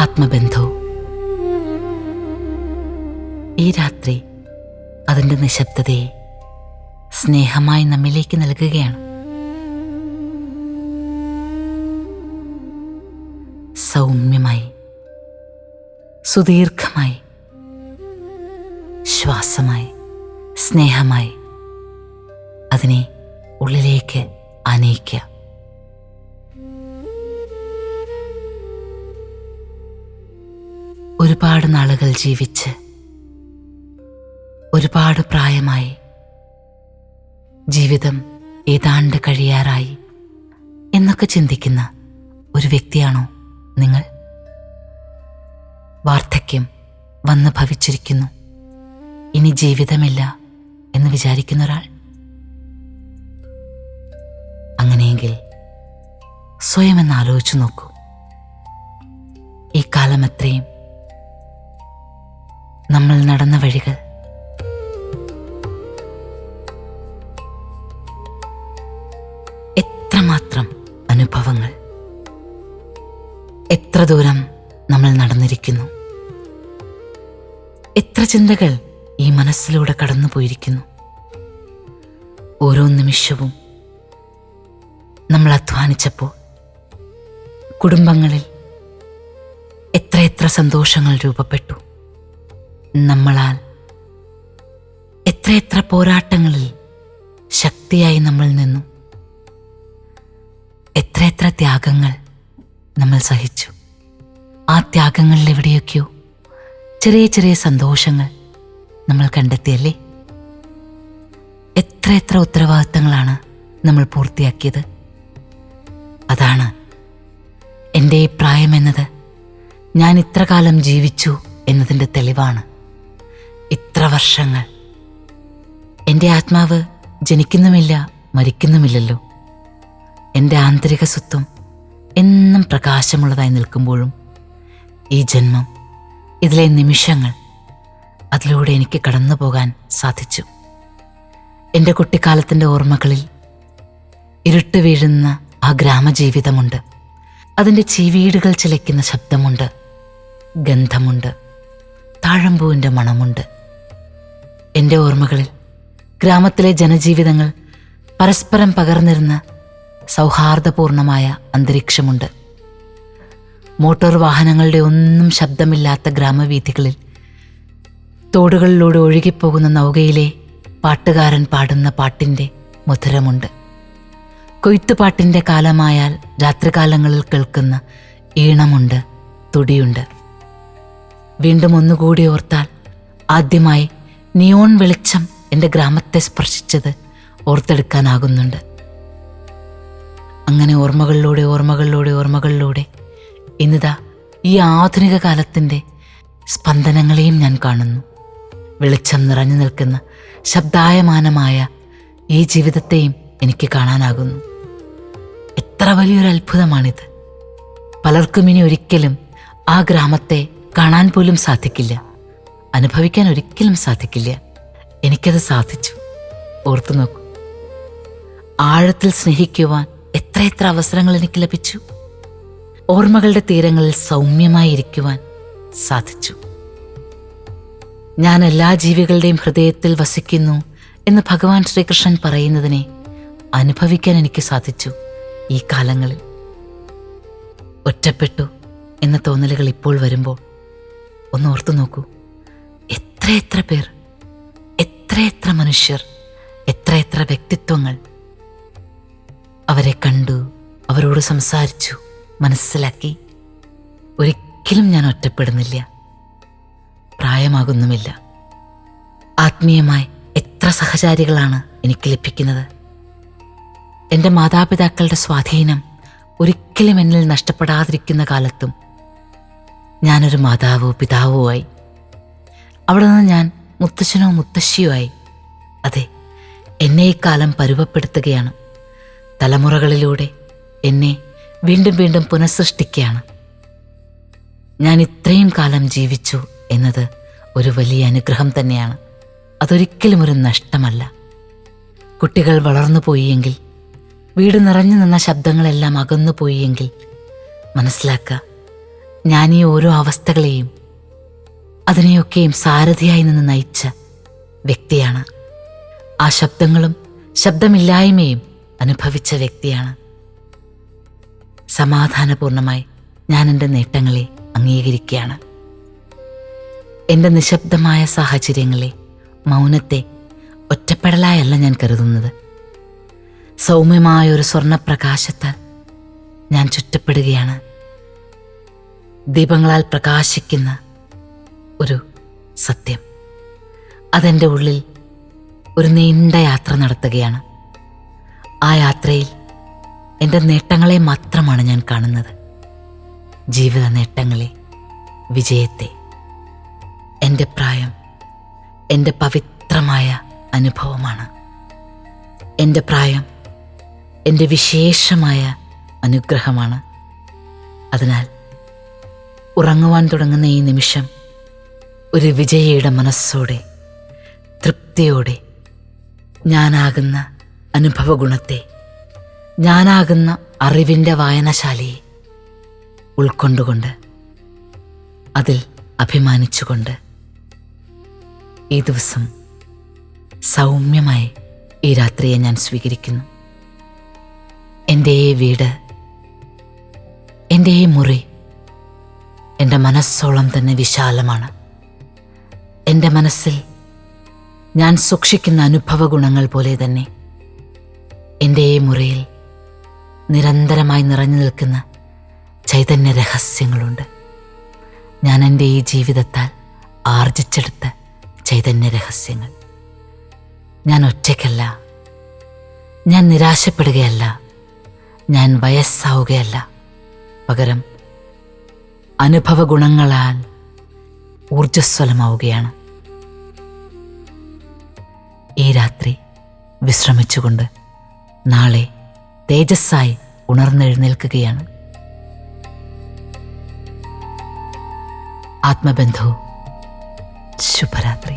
ആത്മബന്ധു. ഈ രാത്രി അതിൻ്റെ നിശബ്ദതയെ സ്നേഹമായി നമ്മിലേക്ക് നൽകുകയാണ്. സൗമ്യമായി, സുദീർഘമായി, ശ്വാസമായി, സ്നേഹമായി അതിനെ ഉള്ളിലേക്ക് ആനയിക്കുക. ഒരുപാട് നാളുകൾ ജീവിച്ച് ഒരുപാട് പ്രായമായി ജീവിതം ഏതാണ്ട് കഴിയാറായി എന്നൊക്കെ ചിന്തിക്കുന്ന ഒരു വ്യക്തിയാണോ നിങ്ങൾ? വാർദ്ധക്യം വന്ന് ഭവിച്ചിരിക്കുന്നു, ഇനി ജീവിതമില്ല എന്ന് വിചാരിക്കുന്ന ഒരാൾ? അങ്ങനെയെങ്കിൽ സ്വയം എന്ന് ആലോചിച്ചു നോക്കൂ. ഈ കാലം അത്രയും നമ്മൾ നടന്ന വഴികൾ, എത്രമാത്രം അനുഭവങ്ങൾ, എത്ര ദൂരം നമ്മൾ നടന്നിരിക്കുന്നു, എത്ര ചിന്തകൾ ഈ മനസ്സിലൂടെ കടന്നുപോയിരിക്കുന്നു. ഓരോ നിമിഷവും നമ്മൾ അധ്വാനിച്ചപ്പോൾ കുടുംബങ്ങളിൽ എത്രയെത്ര സന്തോഷങ്ങൾ രൂപപ്പെട്ടു. നമ്മളാൽ എത്രയെത്ര പോരാട്ടങ്ങളിൽ ശക്തിയായി നമ്മൾ നിന്നു. എത്രയെത്ര ത്യാഗങ്ങൾ നമ്മൾ സഹിച്ചു. ആ ത്യാഗങ്ങളിൽ എവിടെയൊക്കെയോ ചെറിയ ചെറിയ സന്തോഷങ്ങൾ നമ്മൾ കണ്ടെത്തിയല്ലേ? എത്രയെത്ര ഉത്തരവാദിത്തങ്ങളാണ് നമ്മൾ പൂർത്തിയാക്കിയത്. അതാണ് എൻ്റെ ഈ പ്രായം എന്നത് ഞാൻ ഇത്ര കാലം ജീവിച്ചു എന്നതിൻ്റെ തെളിവാണ്. ഇത്ര വർഷങ്ങൾ എൻ്റെ ആത്മാവ് ജനിക്കുന്നുമില്ല, മരിക്കുന്നുമില്ലല്ലോ. എൻ്റെ ആന്തരിക സ്വത്വം എന്നും പ്രകാശമുള്ളതായി നിൽക്കുമ്പോഴും ഈ ജന്മം, ഇതിലെ നിമിഷങ്ങൾ, അതിലൂടെ എനിക്ക് കടന്നു പോകാൻ സാധിച്ചു. എൻ്റെ കുട്ടിക്കാലത്തിൻ്റെ ഓർമ്മകളിൽ ഇരുട്ട് വീഴുന്ന ആ ഗ്രാമജീവിതമുണ്ട്. അതിൻ്റെ ചീവീടുകൾ ചിലയ്ക്കുന്ന ശബ്ദമുണ്ട്, ഗന്ധമുണ്ട്, താഴമ്പൂവിൻ്റെ മണമുണ്ട്. എൻ്റെ ഓർമ്മകളിൽ ഗ്രാമത്തിലെ ജനജീവിതങ്ങൾ പരസ്പരം പകർന്നിരുന്ന സൗഹാർദ്ദപൂർണമായ അന്തരീക്ഷമുണ്ട്. മോട്ടോർ വാഹനങ്ങളുടെ ഒന്നും ശബ്ദമില്ലാത്ത ഗ്രാമവീഥികളിൽ തോടുകളിലൂടെ ഒഴുകിപ്പോകുന്ന നൗകയിലെ പാട്ടുകാരൻ പാടുന്ന പാട്ടിൻ്റെ മധുരമുണ്ട്. കൊയ്ത്തുപാട്ടിൻ്റെ കാലമായാൽ രാത്രികാലങ്ങളിൽ കേൾക്കുന്ന ഈണമുണ്ട്, തുടിയുണ്ട്. വീണ്ടും ഒന്നുകൂടി ഓർത്താൽ ആദ്യമായി നിയോൺ വെളിച്ചം എൻ്റെ ഗ്രാമത്തെ സ്പർശിച്ചത് ഓർത്തെടുക്കാനാകുന്നുണ്ട്. അങ്ങനെ ഓർമ്മകളിലൂടെ ഓർമ്മകളിലൂടെ ഓർമ്മകളിലൂടെ ഇന്നിതാ ഈ ആധുനിക കാലത്തിൻ്റെ സ്പന്ദനങ്ങളെയും ഞാൻ കാണുന്നു. വെളിച്ചം നിറഞ്ഞു നിൽക്കുന്ന ശബ്ദായമാനമായ ഈ ജീവിതത്തെയും എനിക്ക് കാണാനാകുന്നു. എത്ര വലിയൊരു അത്ഭുതമാണിത്. പലർക്കും ഇനി ഒരിക്കലും ആ ഗ്രാമത്തെ കാണാൻ പോലും സാധിക്കില്ല, അനുഭവിക്കാൻ ഒരിക്കലും സാധിക്കില്ല. എനിക്കത് സാധിച്ചു. ഓർത്തു നോക്കൂ, ആഴത്തിൽ സ്നേഹിക്കുവാൻ എത്രയെത്ര അവസരങ്ങൾ എനിക്ക് ലഭിച്ചു. ഓർമ്മകളുടെ തീരങ്ങളിൽ സൗമ്യമായിരിക്കുവാൻ സാധിച്ചു. ഞാൻ എല്ലാ ജീവികളുടെയും ഹൃദയത്തിൽ വസിക്കുന്നു എന്ന് ഭഗവാൻ ശ്രീകൃഷ്ണൻ പറയുന്നതിനെ അനുഭവിക്കാൻ എനിക്ക് സാധിച്ചു. ഈ കാലങ്ങളിൽ ഒറ്റപ്പെട്ടു എന്ന തോന്നലുകൾ ഇപ്പോൾ വരുമ്പോൾ ഒന്ന് ഓർത്തു നോക്കൂ. എത്രയെത്ര പേർ, എത്രയെത്ര മനുഷ്യർ, എത്രയെത്ര വ്യക്തിത്വങ്ങൾ. അവരെ കണ്ടു, അവരോട് സംസാരിച്ചു, മനസ്സിലാക്കി. ഒരിക്കലും ഞാൻ ഒറ്റപ്പെടുന്നില്ല, പ്രായമാകുന്നുമില്ല. ആത്മീയമായി എത്ര സഹചാരികളാണ് എനിക്ക് ലഭിക്കുന്നത്. എൻ്റെ മാതാപിതാക്കളുടെ സ്വാധീനം ഒരിക്കലും എന്നിൽ നഷ്ടപ്പെടാതിരിക്കുന്ന കാലത്തും ഞാനൊരു മാതാവോ പിതാവോ ആയി. അവിടെ നിന്ന് ഞാൻ മുത്തശ്ശനോ മുത്തശ്ശിയോ ആയി. അതെ, എന്നെ ഈ കാലം പരുവപ്പെടുത്തുകയാണ്. തലമുറകളിലൂടെ എന്നെ വീണ്ടും വീണ്ടും പുനഃസൃഷ്ടിക്കുകയാണ്. ഞാൻ ഇത്രയും കാലം ജീവിച്ചു എന്നത് ഒരു വലിയ അനുഗ്രഹം തന്നെയാണ്. അതൊരിക്കലും ഒരു നഷ്ടമല്ല. കുട്ടികൾ വളർന്നു പോയിയെങ്കിൽ, വീട് നിറഞ്ഞു നിന്ന ശബ്ദങ്ങളെല്ലാം അകന്നു പോയിയെങ്കിൽ മനസ്സിലാക്കുക, ഞാൻ ഈ ഓരോ അവസ്ഥകളെയും അതിനെയൊക്കെയും സാരഥിയായി നിന്ന് നയിച്ച വ്യക്തിയാണ്. ആ ശബ്ദങ്ങളും ശബ്ദമില്ലായ്മയും അനുഭവിച്ച വ്യക്തിയാണ്. സമാധാനപൂർണമായി ഞാൻ എൻ്റെ നേട്ടങ്ങളെ അംഗീകരിക്കുകയാണ്. എൻ്റെ നിശബ്ദമായ സാഹചര്യങ്ങളെ, മൗനത്തെ ഒറ്റപ്പെടലായല്ല ഞാൻ കരുതുന്നത്. സൗമ്യമായ ഒരു സ്വർണപ്രകാശത്താൽ ഞാൻ ചുറ്റപ്പെടുകയാണ്. ദീപങ്ങളാൽ പ്രകാശിക്കുന്ന ഒരു സത്യം, അതെൻ്റെ ഉള്ളിൽ ഒരു നീണ്ട യാത്ര നടത്തുകയാണ്. ആ യാത്രയിൽ എൻ്റെ നേട്ടങ്ങളെ മാത്രമാണ് ഞാൻ കാണുന്നത്. ജീവിത നേട്ടങ്ങളെ, വിജയത്തെ. എൻ്റെ പ്രായം എൻ്റെ പവിത്രമായ അനുഭവമാണ്. എൻ്റെ പ്രായം എൻ്റെ വിശേഷമായ അനുഗ്രഹമാണ്. അതിനാൽ ഉറങ്ങുവാൻ തുടങ്ങുന്ന ഈ നിമിഷം ഒരു വിജയിയുടെ മനസ്സോടെ, തൃപ്തിയോടെ, ഞാനാകുന്ന അനുഭവഗുണത്തെ, ഞാനാകുന്ന അറിവിൻ്റെ വായനശാലയെ ഉൾക്കൊണ്ടുകൊണ്ട്, അതിൽ അഭിമാനിച്ചുകൊണ്ട് ഈ ദിവസം സൗമ്യമായി ഈ രാത്രിയെ ഞാൻ സ്വീകരിക്കുന്നു. എൻ്റെ ഈ വീട്, എൻ്റെ ഈ മുറി എൻ്റെ മനസ്സോളം തന്നെ വിശാലമാണ്. എൻ്റെ മനസ്സിൽ ഞാൻ സൂക്ഷിക്കുന്ന അനുഭവ ഗുണങ്ങൾ പോലെ തന്നെ എൻ്റെ ഈ മുറിയിൽ നിരന്തരമായി നിറഞ്ഞു നിൽക്കുന്ന ചൈതന്യ രഹസ്യങ്ങളുണ്ട്. ഞാൻ എൻ്റെ ഈ ജീവിതത്താൽ ആർജിച്ചെടുത്ത ചൈതന്യ രഹസ്യങ്ങൾ. ഞാൻ ഒറ്റയ്ക്കല്ല, ഞാൻ നിരാശപ്പെടുകയല്ല, ഞാൻ വയസ്സാവുകയല്ല. പകരം അനുഭവ ഗുണങ്ങളാൽ ഊർജ്ജസ്വലമാവുകയാണ്. ഈ രാത്രി വിശ്രമിച്ചുകൊണ്ട് നാളെ തേജസ്സായി ഉണർന്നെഴുന്നേൽക്കുകയാണ്. ആത്മബന്ധു, ശുഭരാത്രി.